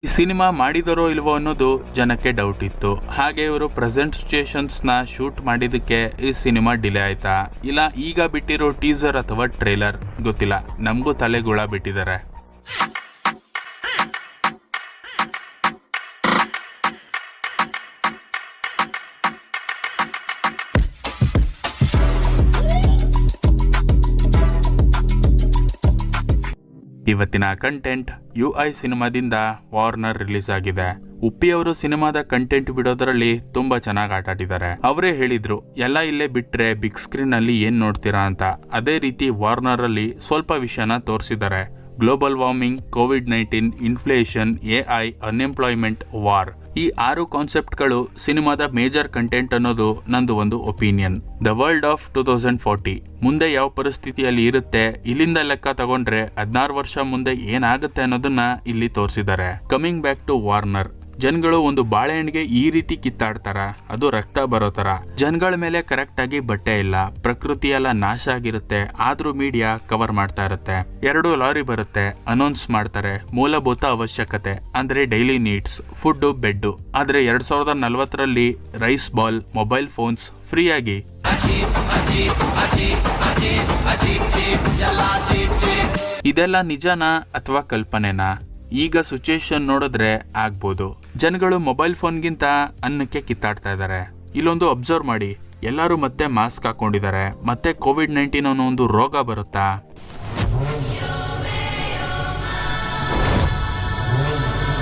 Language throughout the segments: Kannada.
ಈ ಸಿನಿಮಾ ಮಾಡಿದರೋ ಇಲ್ವೋ ಅನ್ನೋದು ಜನಕ್ಕೆ ಡೌಟ್ ಇತ್ತು. ಹಾಗೆ ಇವರು ಪ್ರೆಸೆಂಟೇಷನ್ಸ್ನ ಶೂಟ್ ಮಾಡಿದ್ದಕ್ಕೆ ಈ ಸಿನಿಮಾ ಡಿಲೇ ಆಯ್ತಾ, ಇಲ್ಲ ಈಗ ಬಿಟ್ಟಿರೋ ಟೀಸರ್ ಅಥವಾ ಟ್ರೇಲರ್ ಗೊತ್ತಿಲ್ಲ, ನಮಗೂ ತಲೆಗುಳ ಬಿಟ್ಟಿದ್ದಾರೆ. ಇವತ್ತಿನ ಕಂಟೆಂಟ್ UI ಸಿನಿಮಾದಿಂದ ವಾರ್ನರ್ ರಿಲೀಸ್ ಆಗಿದೆ. ಉಪ್ಪಿ ಅವರು ಸಿನಿಮಾದ ಕಂಟೆಂಟ್ ಬಿಡೋದ್ರಲ್ಲಿ ತುಂಬಾ ಚೆನ್ನಾಗಿ ಆಟ ಆಡಿದ್ದಾರೆ. ಅವರೇ ಹೇಳಿದ್ರು ಎಲ್ಲ ಇಲ್ಲೇ ಬಿಟ್ರೆ ಬಿಗ್ ಸ್ಕ್ರೀನ್ ಅಲ್ಲಿ ಏನ್ ನೋಡ್ತೀರಾ ಅಂತ. ಅದೇ ರೀತಿ ವಾರ್ನರ್ ಅಲ್ಲಿ ಸ್ವಲ್ಪ ವಿಷಯನ ತೋರಿಸಿದ್ದಾರೆ. Global warming, COVID-19, inflation, AI, unemployment, war, ಈ 6 ಕಾನ್ಸೆಪ್ಟ್ಗಳು ಸಿನಿಮಾದ ಮೇಜರ್ ಕಂಟೆಂಟ್ ಅನ್ನೋದು ನಂದು ಒಂದು ಒಪಿನಿಯನ್. ದ ವರ್ಲ್ಡ್ ಆಫ್ 2040 ಮುಂದೆ ಯಾವ ಪರಿಸ್ಥಿತಿಯಲ್ಲಿ ಇರುತ್ತೆ, ಇಲ್ಲಿಂದ ಲೆಕ್ಕ ತಗೊಂಡ್ರೆ 16 ವರ್ಷ ಮುಂದೆ ಏನಾಗುತ್ತೆ ಅನ್ನೋದನ್ನ ಇಲ್ಲಿ ತೋರಿಸಿದ್ದಾರೆ. ಕಮಿಂಗ್ ಬ್ಯಾಕ್ ಟು ವಾರ್ನರ್, ಜನಗಳು ಒಂದು ಬಾಳೆಹಣ್ಣಿಗೆ ಈ ರೀತಿ ಕಿತ್ತಾಡ್ತಾರ, ಅದು ರಕ್ತ ಬರೋ ತರ. ಜನಗಳ ಮೇಲೆ ಕರೆಕ್ಟ್ ಆಗಿ ಬಟ್ಟೆ ಇಲ್ಲ, ಪ್ರಕೃತಿ ಎಲ್ಲ ನಾಶ ಆಗಿರುತ್ತೆ, ಆದ್ರೂ ಮೀಡಿಯಾ ಕವರ್ ಮಾಡ್ತಾ ಇರುತ್ತೆ. 2 ಲಾರಿ ಬರುತ್ತೆ, ಅನೌನ್ಸ್ ಮಾಡ್ತಾರೆ ಮೂಲಭೂತ ಅವಶ್ಯಕತೆ ಅಂದ್ರೆ ಡೈಲಿ ನೀಡ್ಸ್, ಫುಡ್, ಬೆಡ್. ಆದ್ರೆ 2040ರಲ್ಲಿ rice ball, mobile phones free ಆಗಿ. ಇದೆಲ್ಲ ನಿಜನಾ ಅಥವಾ ಕಲ್ಪನೆನಾ? ಈಗ ಸಿಚುಯೇಷನ್ ನೋಡಿದ್ರೆ ಆಗ್ಬೋದು. ಜನಗಳು ಮೊಬೈಲ್ ಫೋನ್ಗಿಂತ ಅನ್ನಕ್ಕೆ ಕಿತ್ತಾಡ್ತಾ ಇದ್ದಾರೆ. ಇಲ್ಲೊಂದು ಅಬ್ಸರ್ವ್ ಮಾಡಿ, ಎಲ್ಲರೂ ಮತ್ತೆ ಮಾಸ್ಕ್ ಹಾಕೊಂಡಿದ್ದಾರೆ, ಮತ್ತೆ COVID-19 ಅನ್ನೋ ಒಂದು ರೋಗ ಬರುತ್ತಾ?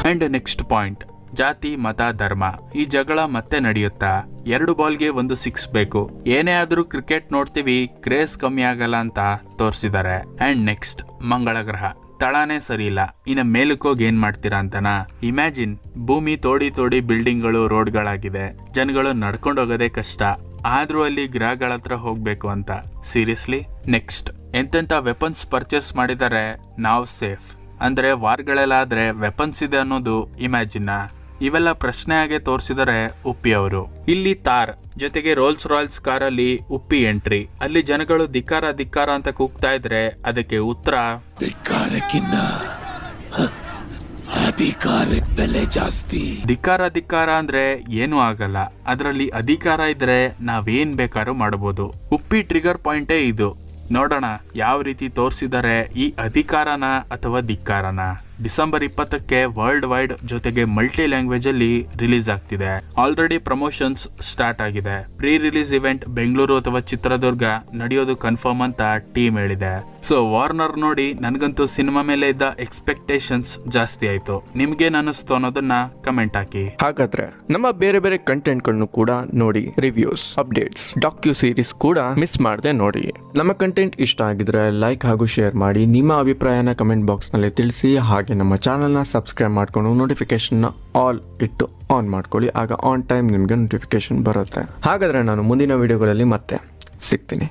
ಅಂಡ್ ನೆಕ್ಸ್ಟ್ ಪಾಯಿಂಟ್, ಜಾತಿ, ಮತ, ಧರ್ಮ, ಈ ಜಗಳ ಮತ್ತೆ ನಡೆಯುತ್ತಾ? 2 ಬಾಲ್ಗೆ 1 6 ಬೇಕು. ಏನೇ ಆದ್ರೂ ಕ್ರಿಕೆಟ್ ನೋಡ್ತೀವಿ, ಕ್ರೇಜ್ ಕಮ್ಮಿ ಆಗಲ್ಲ ಅಂತ ತೋರಿಸಿದ್ದಾರೆ. ಅಂಡ್ ನೆಕ್ಸ್ಟ್, ಮಂಗಳ ಗ್ರಹ ತಳಾನೇ ಸರಿ ಇಲ್ಲ, ಇನ್ನ ಮೇಲಕ್ಕೋಗಿ ಏನ್ ಮಾಡ್ತೀರಾ ಅಂತನಾ? ಇಮ್ಯಾಜಿನ್, ಭೂಮಿ ತೋಡಿ ಬಿಲ್ಡಿಂಗ್ಗಳು, ರೋಡ್ಗಳಾಗಿದೆ, ಜನಗಳು ನಡ್ಕೊಂಡು ಹೋಗೋದೇ ಕಷ್ಟ, ಆದ್ರೂ ಅಲ್ಲಿ ಗ್ರಹಗಳ ಹತ್ರ ಹೋಗ್ಬೇಕು ಅಂತ. ಸೀರಿಯಸ್ಲಿ? ನೆಕ್ಸ್ಟ್, ಎಂತೆಂತ ವೆಪನ್ಸ್ ಪರ್ಚೇಸ್ ಮಾಡಿದರೆ ನಾವು ಸೇಫ್ ಅಂದ್ರೆ ವಾರ್ಗಳೆಲ್ಲಾದ್ರೆ ವೆಪನ್ಸ್ ಇದೆ ಅನ್ನೋದು ಇಮ್ಯಾಜಿನ್. ಇವೆಲ್ಲ ಪ್ರಶ್ನೆಯಾಗೆ ತೋರಿಸಿದರೆ ಉಪ್ಪಿ ಅವರು. ಇಲ್ಲಿ ತಾರ್ ಜೊತೆಗೆ ರೋಲ್ಸ್ ರಾಯ್ಸ್ ಕಾರಲ್ಲಿ ಉಪ್ಪಿ ಎಂಟ್ರಿ. ಅಲ್ಲಿ ಜನಗಳು ಧಿಕ್ಕಾರ ಅಂತ ಕೂಗ್ತಾ ಇದ್ರೆ ಅದಕ್ಕೆ ಉತ್ತರ ಬೆಲೆ ಜಾಸ್ತಿ. ಧಿಕ್ಕಾರ ಅಂದ್ರೆ ಏನೂ ಆಗಲ್ಲ, ಅದರಲ್ಲಿ ಅಧಿಕಾರ ಇದ್ರೆ ನಾವೇನ್ ಬೇಕಾದ್ರೂ ಮಾಡಬಹುದು. ಉಪ್ಪಿ ಟ್ರಿಗರ್ ಪಾಯಿಂಟೇ ಇದು. ನೋಡೋಣ ಯಾವ ರೀತಿ ತೋರಿಸಿದರೆ ಈ ಅಧಿಕಾರನ ಅಥವಾ ಧಿಕ್ಕಾರನ. ಡಿಸೆಂಬರ್ 20ಕ್ಕೆ ವರ್ಲ್ಡ್ ವೈಡ್ ಜೊತೆಗೆ ಮಲ್ಟಿ ಲ್ಯಾಂಗ್ವೇಜ್ ಅಲ್ಲಿ ರಿಲೀಸ್ ಆಗ್ತಿದೆ. ಆಲ್ರೆಡಿ ಪ್ರಮೋಷನ್ಸ್ ಸ್ಟಾರ್ಟ್ ಆಗಿದೆ. ಪ್ರೀ ರಿಲೀಸ್ ಇವೆಂಟ್ ಬೆಂಗಳೂರು ಅಥವಾ ಚಿತ್ರದುರ್ಗ ನಡೆಯೋದು ಕನ್ಫರ್ಮ್ ಅಂತ ಟೀಮ್ ಹೇಳಿದೆ. ಸೊ ವಾರ್ನರ್ ನೋಡಿ ನನಗಂತೂ ಸಿನಿಮಾ ಮೇಲೆ ಇದ್ದ ಎಕ್ಸ್ಪೆಕ್ಟೇಷನ್ಸ್ ಜಾಸ್ತಿ ಆಯ್ತು. ನಿಮ್ಗೇನ್ ಅನಿಸ್ತು ಅನ್ನೋದನ್ನ ಕಮೆಂಟ್ ಹಾಕಿ. ಹಾಗಾದ್ರೆ ನಮ್ಮ ಬೇರೆ ಬೇರೆ ಕಂಟೆಂಟ್ ಗಳನ್ನು ಕೂಡ ನೋಡಿ, ರಿವ್ಯೂಸ್, ಅಪ್ಡೇಟ್ಸ್, ಡಾಕ್ಯು ಸೀರೀಸ್ ಕೂಡ ಮಿಸ್ ಮಾಡದೆ ನೋಡಿ. ನಮ್ಮ ಕಂಟೆಂಟ್ ಇಷ್ಟ ಆಗಿದ್ರೆ ಲೈಕ್ ಹಾಗೂ ಶೇರ್ ಮಾಡಿ. ನಿಮ್ಮ ಅಭಿಪ್ರಾಯನ ಕಮೆಂಟ್ ಬಾಕ್ಸ್ ನಲ್ಲಿ ತಿಳಿಸಿ. ಹಾಗೆ ನಮ್ಮ ಚಾನಲ್ನ ಸಬ್ಸ್ಕ್ರೈಬ್ ಮಾಡ್ಕೊಂಡು ನೋಟಿಫಿಕೇಶನ್ ಆಲ್ ಇಟ್ಟು ಆನ್ ಮಾಡ್ಕೊಳ್ಳಿ. ಆಗ ಆನ್ ಟೈಮ್ ನಿಮಗೆ ನೋಟಿಫಿಕೇಶನ್ ಬರುತ್ತೆ. ಹಾಗಾದ್ರೆ ನಾನು ಮುಂದಿನ ವಿಡಿಯೋಗಳಲ್ಲಿ ಮತ್ತೆ ಸಿಗ್ತೀನಿ.